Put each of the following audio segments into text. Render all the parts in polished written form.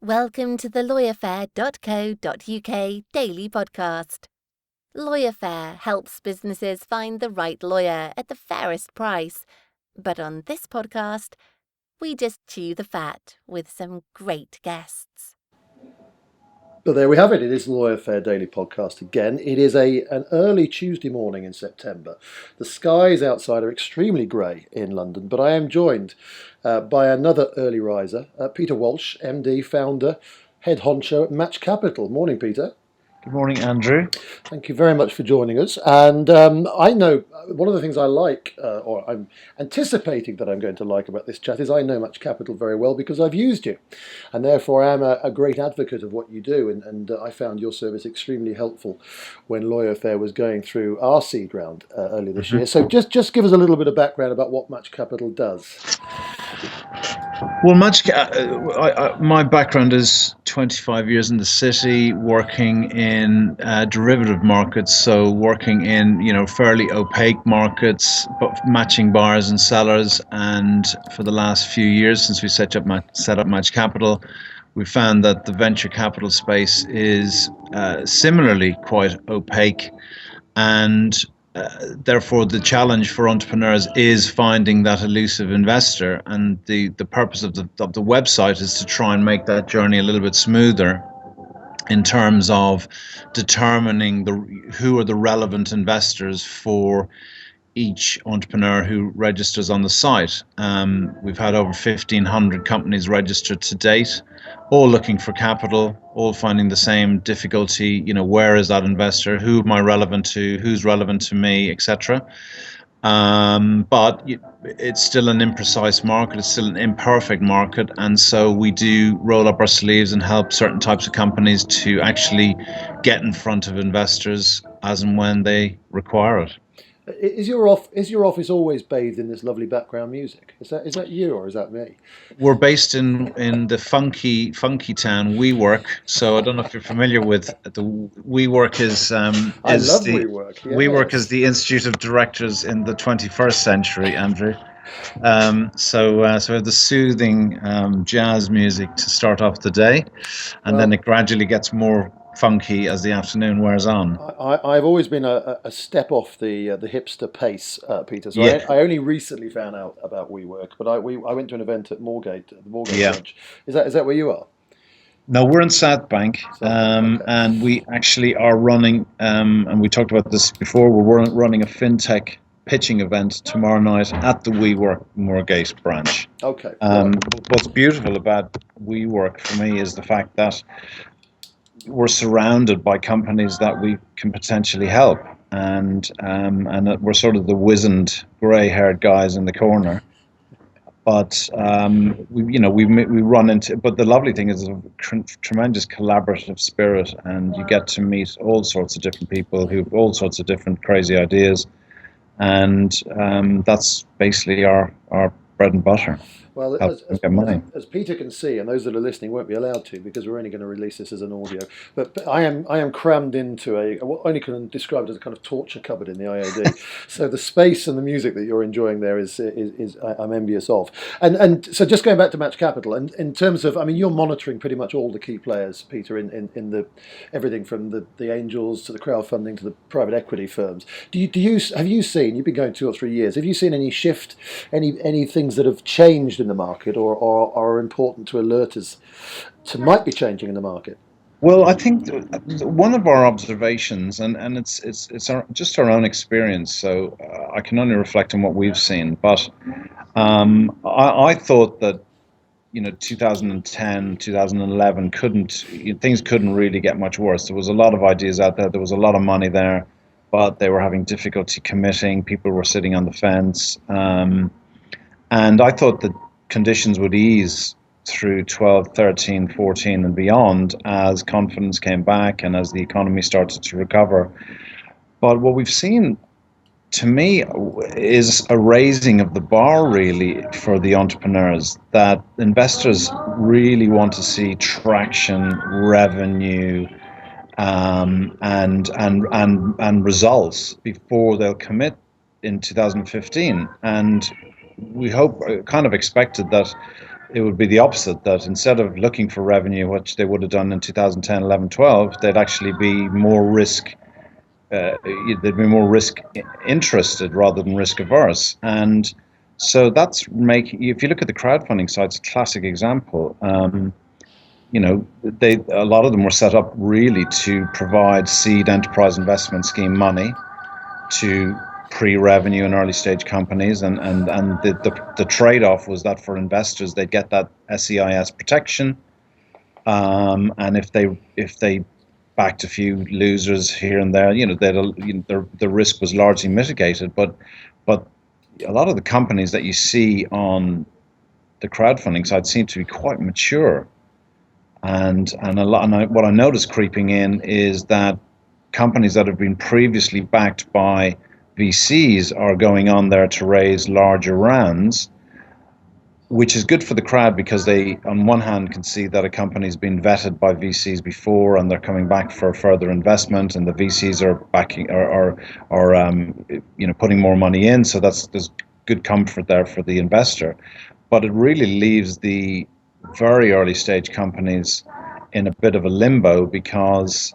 Welcome to the LawyerFair.co.uk daily podcast. LawyerFair helps businesses find the right lawyer at the fairest price. But on this podcast, we just chew the fat with some great guests. But there we have it. It is the LawyerFair Daily Podcast again. It is an early Tuesday morning in September. The skies outside are extremely grey in London, but I am joined by another early riser, Peter Walsh, MD, founder, head honcho at Match Capital. Morning, Peter. Good morning, Andrew. Thank you very much for joining us. And I know one of the things I like, or I'm anticipating that I'm going to like about this chat, is I know Match Capital very well because I've used you. And therefore I am a great advocate of what you do. And I found your service extremely helpful when LawyerFair was going through our seed round earlier this year. So just give us a little bit of background about what Match Capital does. Well, my background is 25 years in the city, working in derivative markets, so working in fairly opaque markets, but matching buyers and sellers. And for the last few years, since we set up Match Capital, we found that the venture capital space is similarly quite opaque, and therefore, the challenge for entrepreneurs is finding that elusive investor, and the purpose of the website is to try and make that journey a little bit smoother in terms of determining who are the relevant investors for each entrepreneur who registers on the site. We've had over 1,500 companies registered to date, all looking for capital, all finding the same difficulty. Where is that investor? Who am I relevant to? Who's relevant to me, etc. But it's still an imprecise market. It's still an imperfect market. And so we do roll up our sleeves and help certain types of companies to actually get in front of investors as and when they require it. Is your office always bathed in this lovely background music? Is that you or is that me? We're based in the funky town WeWork. So I don't know if you're familiar with the WeWork is I love WeWork. Yes. WeWork is the Institute of Directors in the 21st century, Andrew. So we have the soothing jazz music to start off the day, and then it gradually gets more funky as the afternoon wears on. I've always been a step off the hipster pace, Peter. So Yeah. I only recently found out about WeWork, but I went to an event at Moorgate, the Moorgate branch. Is that where you are? No, we're in South Bank, Okay. and we actually are running, and we talked about this before, we're running a fintech pitching event tomorrow night at the WeWork Moorgate branch. Okay. What's beautiful about WeWork for me is the fact that we're surrounded by companies that we can potentially help, and we're sort of the wizened, grey-haired guys in the corner. But we run into. But the lovely thing is a tremendous collaborative spirit, and you get to meet all sorts of different people who have all sorts of different crazy ideas, and that's basically our bread and butter. Well, as Peter can see, and those that are listening won't be allowed to because we're only going to release this as an audio. But I am crammed into what only can describe it as a kind of torture cupboard in the IAD. So the space and the music that you're enjoying there is I'm envious of. And so just going back to Match Capital, and in terms of, I mean, you're monitoring pretty much all the key players, Peter, in the everything from the angels to the crowdfunding to the private equity firms. Have you seen? You've been going 2 or 3 years. Have you seen any shift, any things that have changed in the market, or are important to alert us to might be changing in the market? Well, I think one of our observations, and it's just our own experience, so I can only reflect on what we've seen. But I thought that 2010, 2011 things couldn't really get much worse. There was a lot of ideas out there. There was a lot of money there, but they were having difficulty committing. People were sitting on the fence, and I thought that conditions would ease through 12, 13, 14 and beyond as confidence came back and as the economy started to recover. But what we've seen, to me, is a raising of the bar really for the entrepreneurs, that investors really want to see traction, revenue, and results before they'll commit in 2015. And we kind of expected that it would be the opposite, that instead of looking for revenue, which they would have done in 2010, 11, 12, they'd actually be more risk they'd be more risk interested rather than risk averse. And so that's making, if you look at the crowdfunding side, it's a classic example. A lot of them were set up really to provide seed enterprise investment scheme money to pre-revenue and early stage companies, and the trade-off was that for investors they'd get that SEIS protection, and if they backed a few losers here and there, the risk was largely mitigated. But a lot of the companies that you see on the crowdfunding side seem to be quite mature, and what I noticed creeping in is that companies that have been previously backed by VCs are going on there to raise larger rounds, which is good for the crowd because they, on one hand, can see that a company's been vetted by VCs before and they're coming back for further investment, and the VCs are backing or putting more money in. So there's good comfort there for the investor, but it really leaves the very early stage companies in a bit of a limbo because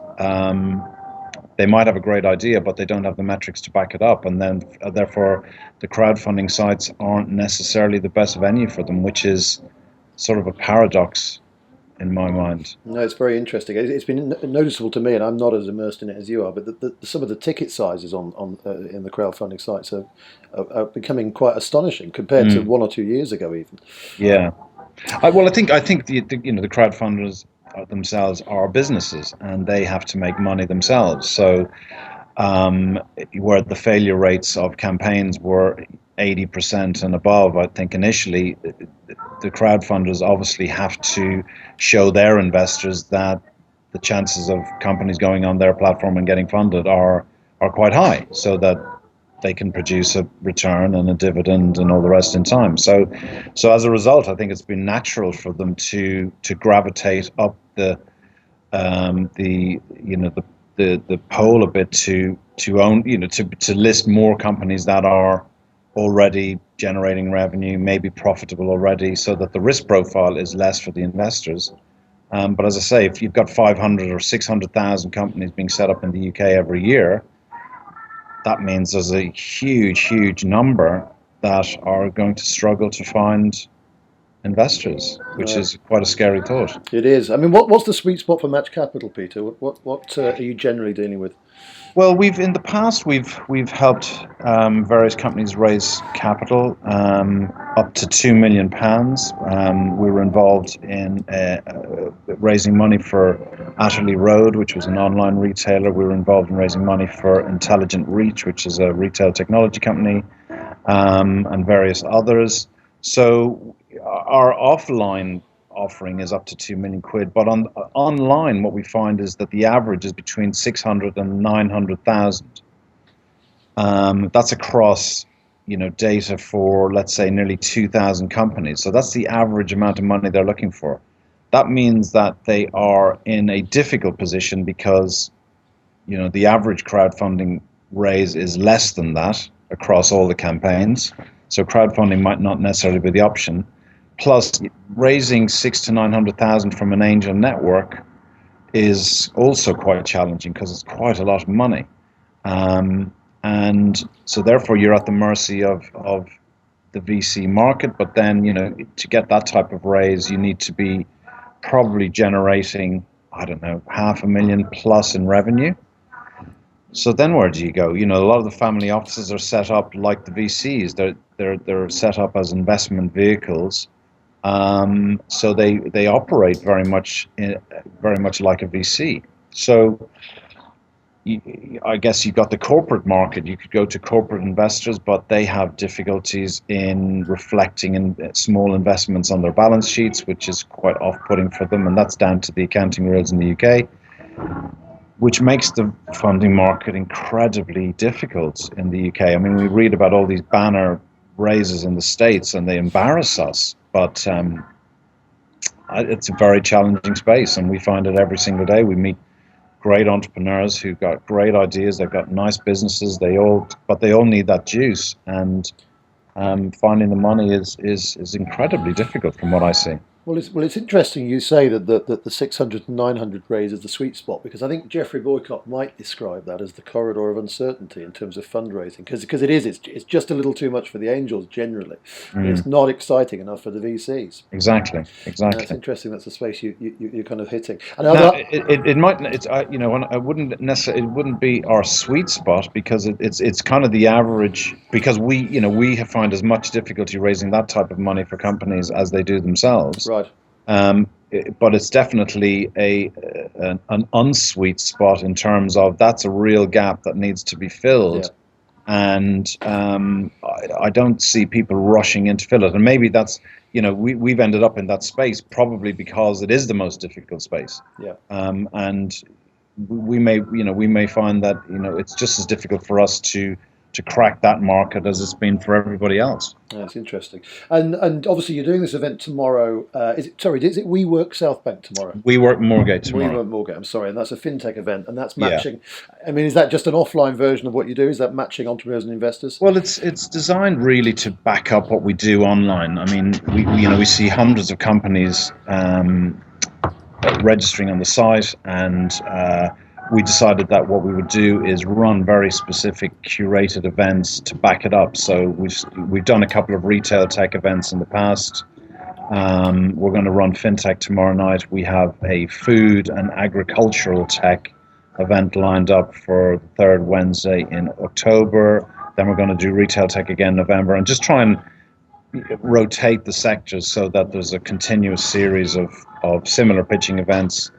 they might have a great idea, but they don't have the metrics to back it up, and then therefore the crowdfunding sites aren't necessarily the best venue for them, which is sort of a paradox in my mind. No, it's very interesting. It's been noticeable to me, and I'm not as immersed in it as you are, but some of the ticket sizes on in the crowdfunding sites are becoming quite astonishing compared to 1 or 2 years ago, even. Yeah, I think the crowdfunders themselves are businesses and they have to make money themselves. So where the failure rates of campaigns were 80% and above, I think initially the crowdfunders obviously have to show their investors that the chances of companies going on their platform and getting funded are quite high, so that they can produce a return and a dividend and all the rest in time. So as a result, I think it's been natural for them to gravitate up the pole a bit to own, to list more companies that are already generating revenue, maybe profitable already, so that the risk profile is less for the investors. But as I say, if you've got 500 or 600,000 companies being set up in the UK every year, that means there's a huge number that are going to struggle to find investors, which is quite a scary thought. It is. I mean, what's the sweet spot for Match Capital, Peter? What are you generally dealing with? Well, in the past we've helped various companies raise capital up to £2 million. We were involved in raising money for Atterley Road, which was an online retailer. We were involved in raising money for Intelligent Reach, which is a retail technology company, and various others. So our offline offering is up to £2 million, but online what we find is that the average is between 600 and 900,000. That's across data for, let's say, nearly 2,000 companies. So that's the average amount of money they're looking for. That means that they are in a difficult position because the average crowdfunding raise is less than that across all the campaigns. So crowdfunding might not necessarily be the option. Plus, raising 600,000 to 900,000 from an angel network is also quite challenging because it's quite a lot of money, and so therefore you're at the mercy of the VC market. But then to get that type of raise, you need to be probably generating, I don't know, 500,000 plus in revenue. So then where do you go? A lot of the family offices are set up like the VCs. They're set up as investment vehicles. So they operate very much like a VC. So I guess you've got the corporate market. You could go to corporate investors, but they have difficulties in reflecting in small investments on their balance sheets, which is quite off-putting for them, and that's down to the accounting rules in the UK, which makes the funding market incredibly difficult in the UK. I mean, we read about all these banner raises in the States and they embarrass us, but it's a very challenging space, and we find it every single day. We meet great entrepreneurs who've got great ideas, they've got nice businesses, but they all need that juice, and finding the money is incredibly difficult from what I see. Well, it's interesting you say that the 600 to 900 raise is the sweet spot, because I think Jeffrey Boycott might describe that as the corridor of uncertainty in terms of fundraising, because it's just a little too much for the angels generally, and it's not exciting enough for the VCs. Exactly. And it's interesting. That's the space you're kind of hitting. And now, it might, it's I wouldn't necessarily, it wouldn't be our sweet spot, because it's kind of the average, because we have found as much difficulty raising that type of money for companies as they do themselves. Right. But it's definitely an unsweet spot in terms of that's a real gap that needs to be filled. Yeah. And I don't see people rushing in to fill it. And maybe that's, we've ended up in that space probably because it is the most difficult space. Yeah. And we may find that, it's just as difficult for us to crack that market as it's been for everybody else. That's interesting. And obviously you're doing this event tomorrow. Is it WeWork South Bank tomorrow? WeWork Moorgate tomorrow. WeWork Moorgate, I'm sorry. And that's a fintech event, and that's matching. Yeah. I mean, is that just an offline version of what you do? Is that matching entrepreneurs and investors? Well, it's designed really to back up what we do online. I mean, we see hundreds of companies registering on the site, and we decided that what we would do is run very specific curated events to back it up. So we've done a couple of retail tech events in the past. We're going to run fintech tomorrow night. We have a food and agricultural tech event lined up for the third Wednesday in October. Then we're going to do retail tech again in November, and just try and rotate the sectors so that there's a continuous series of similar pitching events.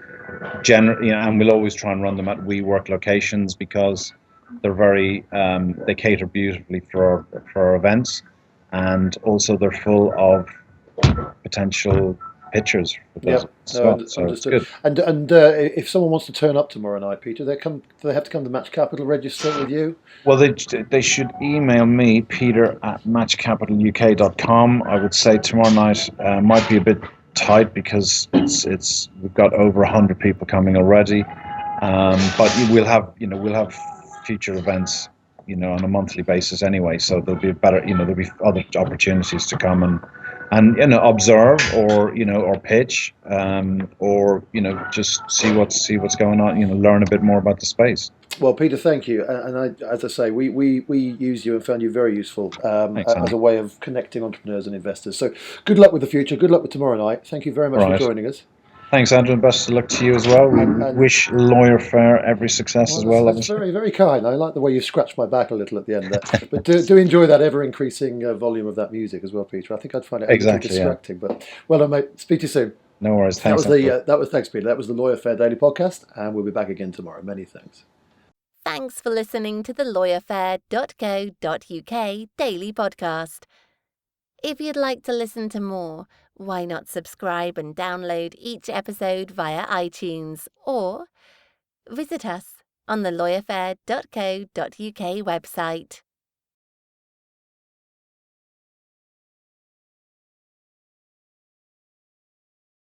And we'll always try and run them at WeWork locations, because they're very they cater beautifully for our events, and also they're full of potential pitchers for those. So it's good. And if someone wants to turn up tomorrow night, Peter, do they have to come to Match Capital, register with you? Well, they should email me, peter@matchcapitaluk.com. I would say tomorrow night might be a bit tight, because we've got over 100 people coming already, but we'll have future events on a monthly basis anyway, so there'll be there'll be other opportunities to come and observe, or pitch, or just see what's going on, learn a bit more about the space. Well, Peter, thank you. And as I say, we use you and found you very useful as a way of connecting entrepreneurs and investors. So good luck with the future. Good luck with tomorrow night. Thank you very much for joining us. Thanks, Andrew, and best of luck to you as well. We wish LawyerFair every success as well. That's very, very kind. I like the way you scratched my back a little at the end there. But do enjoy that ever-increasing volume of that music as well, Peter. I think I'd find it distracting. Yeah. But well done, mate. Speak to you soon. No worries. Thanks. Thanks, Peter. That was the LawyerFair Daily Podcast, and we'll be back again tomorrow. Many thanks. Thanks for listening to the LawyerFair.co.uk Daily Podcast. If you'd like to listen to more, why not subscribe and download each episode via iTunes, or visit us on the LawyerFair.co.uk website.